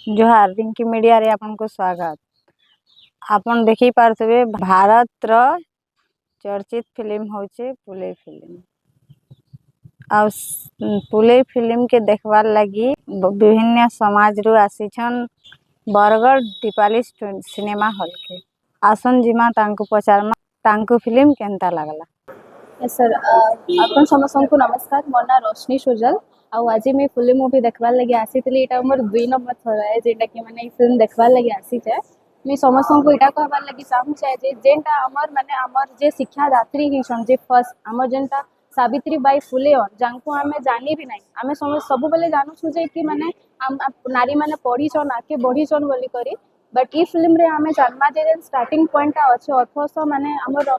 जोहार रिंकी मीडिया रे आपनको स्वागत। आपन देखी पारथबे भारत रो चर्चित फिल्म होचे पुले फिल्म। आ पुले फिल्म के देखवार लगी विभिन्न समाज रु आसीछन बरगढ़ दीपाली सिनेमा हॉल के। आसन जिमा तांको पचारमा तांको फिल्म केनता लागला। सर आपन समस्त नमस्कार। मो ना रोशनी सुजल आज मैं फिल्म मूवी देखवार लगी आसीली। एटा मोर 2 नंबर थर है जेटा कि माने फिल्म देखवार लगी आसी है। मैं समस्त को एटा कहबार लगी चाहू जे जेनटा हमर माने हमर जे शिक्षादात्री हिसन जे फर्स्ट हमर जेनटा सावित्री बाई फुले जांको हमें जानी भी नहीं हमें समस्त सब बेले जानू छु जे कि माने नारी माने पढ़ी छन आके बढ़ी छन बोली करी। बट ई फिल्म रे हमें जानवा जे स्टार्टिंग पॉइंट अच्छे 1800 माने हमर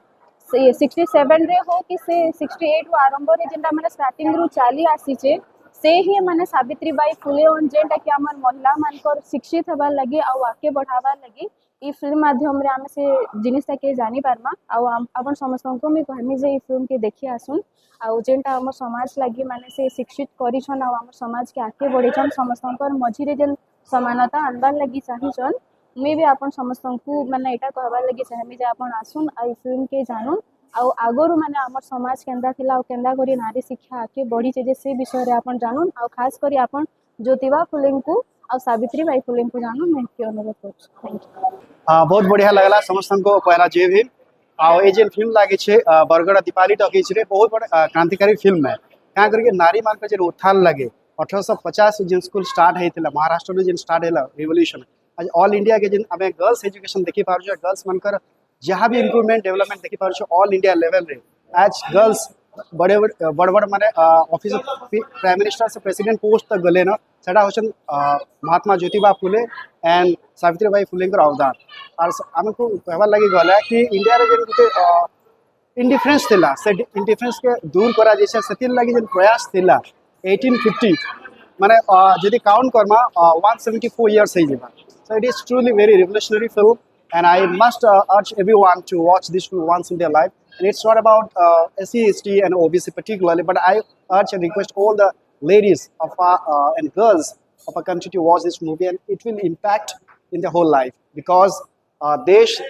67 रे हो कि से 68 आरंभ रे जेनटा माने स्टार्टिंग रु चली आसीचे से ही माने सावित्री बाई फुले जेनटा कि हमर महिला मानकर शिक्षित हबार लगी आ आगे बढ़ावार लगी ई फिल्म माध्यम रे हमें से जिनिसटा के जानी पारमा। आपन समस्त को मैं कहमी जे ई फिल्म के देखि आसुन आ जेनटा हमर समाज लगी माने से शिक्षित करिछन आ हमर समाज के आगे बढ़िछन समस्तकर मझिरे जेन समानता आनबार लगी चाहिछन। मैं भी आपन समस्त को माने एटा कहबार लगी चाहमी जे आपन आसुन आ फिल्म के जानून आगरु माने हमर समाज केंदा थिला केंदा करी नारी शिक्षा आके बढ़ी जे से विषय रे आपन जानून आ खास करी आपन ज्योतिबा फुले को आ सावित्री बाई फुले को जानून मैं के अनुरोध करछ। Thank you. बहुत बढ़िया लगला समस्त को पहला जय भीम। ये जेन फिल्म लगी है बरगढ़ दीपाली टॉकीज रे बहुत बड़ा क्रांतिकारी फिल्म है। क्या करके नारी मान के जेन उत्थान लगे 1850 जेन स्कूल स्टार्ट होता महाराष्ट्र में जेन स्टार्ट है रिवोल्यूशन आज ऑल इंडिया के जेन आम गर्ल्स एजुकेशन देखी पार्छ गर्ल्स मनकर जहाँ भी इम्प्रूवमेंट डेवलपमेंट देखी पार्छ ऑल इंडिया लेवल रे आज गर्ल्स बड़े बड़ माने ऑफिस प्राइम मिनिस्टर से प्रेसिडेंट पोस्ट तक गले ना सेटा होचन महात्मा ज्योतिबा फुले एंड सावित्री बाई फुले अवदान और आमको कहबार लगी गला कि इंडिया रे जेन गुटे इंडिफरेंस थिला से इंडिफरेंस के दूर करा जैसे सेतिल लगी जेन प्रयास थिला 1850 माने जदि काउंट करमा 174 इयर्स है जेबा। So it is truly very revolutionary film, and I must urge everyone to watch this film once in their life. And it's not about SC, ST, and OBC particularly, but I urge and request all the ladies of and girls of our country to watch this movie, and it will impact in their whole life because देश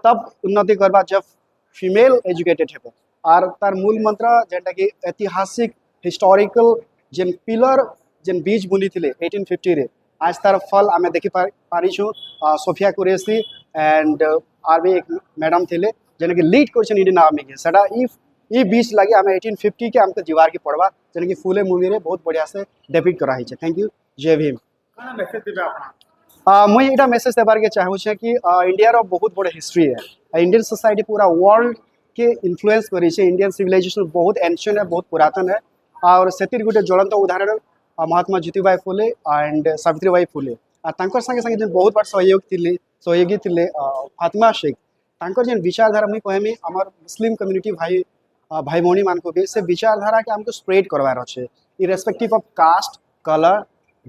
तब उन्नति करबा जब female educated है और तार मूल मंत्र जेटा कि ऐतिहासिक हिस्टोरिकल जेन पिलर जेन बीज बुनी थिले 1850 रे आज तार फल आमे देखि पारी छु सोफिया कुरेशी एंड आरबी एक मैडम थिले जेने कि लीड करछन इंडियन आर्मी के सेटा ई बीच लागि आमे 1850 के हमके जीवार के पड़वा जेने कि फुले मूवी रे बहुत बढ़िया से डेपिक्ट करा छै। Thank you. जय भीम। काना मैसेज देबे आपन मुझे एटा मैसेज देबार के चाहू छे कि इंडिया रो बहुत बड़ा हिस्ट्री है। इंडियन सोसाइटी पूरा वर्ल्ड के इन्फ्लुएंस करी छे। इंडियन सिविलाइजेशन बहुत एंशियंट है बहुत पुरातन है और सेतिर गुटे ज्वलंत उदाहरण महात्मा ज्योतिबाई फुले एंड सावित्री बाई फुले तांकर संगे संगे बहुत बार सहयोगी थिले फातिमा शेख तांकर जेन विचारधारा मुई कहमी हमर मुस्लिम कम्युनिटी भाई भाई भौणी मान को भी से विचारधारा के हमको स्प्रेड करवार अच्छे irrespective of caste colour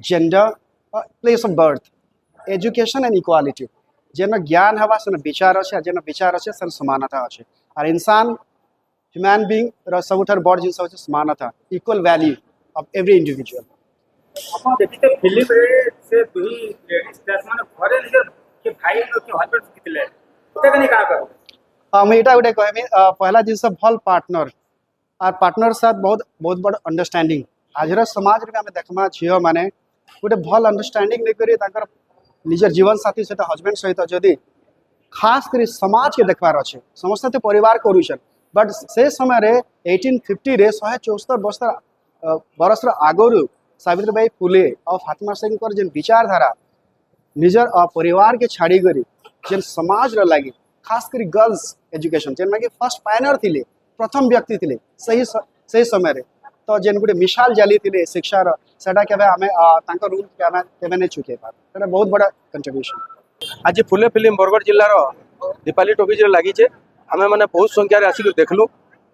gender place of birth education and equality जेन ज्ञान हवा से विचार अच्छे जेन विचार अच्छे से समानता अच्छे और इंसान ह्यूमन बीइंग रो सबुठार बड़ जिनस होचे समानता equal value of every individual. अपन देखिते फिल्म रे से दुही लेडीज क्लास माने घरे निजे के भाई लोग के हस्बैंड कितले ओते कनी का कर मैं एटा गुटे कहमी पहला जिनस भल पार्टनर और पार्टनर साथ बहुत बहुत बड़ अंडरस्टैंडिंग आजर समाज रे हमें देखमा छियो माने गुटे भल अंडरस्टैंडिंग नै करी ताकर निजर जीवन साथी सहित हस्बैंड सहित जदि खास करी समाज के देखबार अच्छे समस्त तो परिवार करूछन बट से समय रे 1850 रे 174 बरस आगरु सावित्री बाई फुले और फातिमा शेख जेन विचारधारा निजर परिवार के छाड़ी करी जेन समाज रे लगी खास करी गर्ल्स एजुकेशन जेन लगी फर्स्ट पायनर थिले प्रथम व्यक्ति थिले सही समय रे तो जेन गुटे मिसाल जाली थिले शिक्षा रो सेटा केबे हमें तांकर रूल केबे नै चुके पार सेटा बहुत बड़ा कंट्रीब्यूशन। आज फुले फिल्म बरगढ़ जिल्ला रो दीपाली टॉकीज रे लागि छे आमे माने बहुत संख्या रे आसी देखलु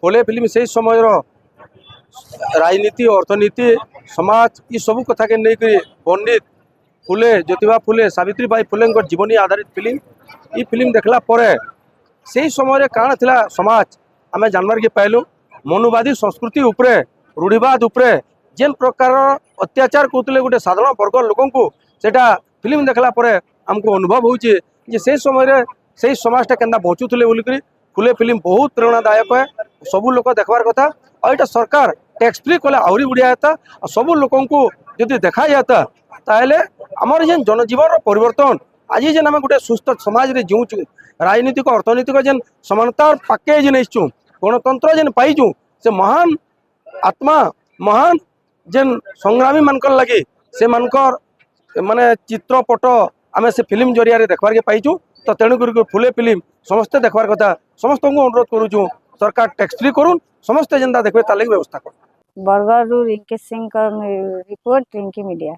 फुले फिल्म से समय रो राजनीति अर्थनीति समाज ये सब कथा के नहीं करी पंडित फुले ज्योतिबा फुले सावित्री बाई फुले जीवनी आधारित फिल्म ये फिल्म देखला परे से समय काण थिला समाज आमे जानवर के पाइलु मनुवादी संस्कृति उपरे रूढ़िवाद उपरे जेन प्रकार अत्याचार करते गोटे साधारण वर्ग लोक सेटा फिल्म देखला परे हमको अनुभव होचे जे से समय रे से समाजटा केंदा बचुथले बोलिकरी फुले फिल्म बहुत प्रेरणादायक है सबू लोक देखबार कथा और यहाँ सरकार टैक्स फ्री कले आहरी बढ़िया होता सबू लोक जदि देखा जाता ताहले आमर जेन जनजीवन परिवर्तन आज जेन आम गोटे सुस्थ समाज रे जीवचु राजनीतिक अर्थनीतिक जेन समानता पाके जेन आसचु गणतंत्र जेन पाइचु से महान आत्मा महान जेन संग्रामी मानकर लगे से मानकर माने चित्रपट आम से फिल्म जरिया देखबार के पाइचु तो तेणुक फुले फिल्म समस्ते देखबार कथा समस्त को अनुरोध करुचु सरकार टैक्स फ्री करूँ समस्ते जेनता देखबे तार लगी व्यवस्था कर बरगढ़ रिंकी सिंह का रिपोर्ट रिंकी मीडिया।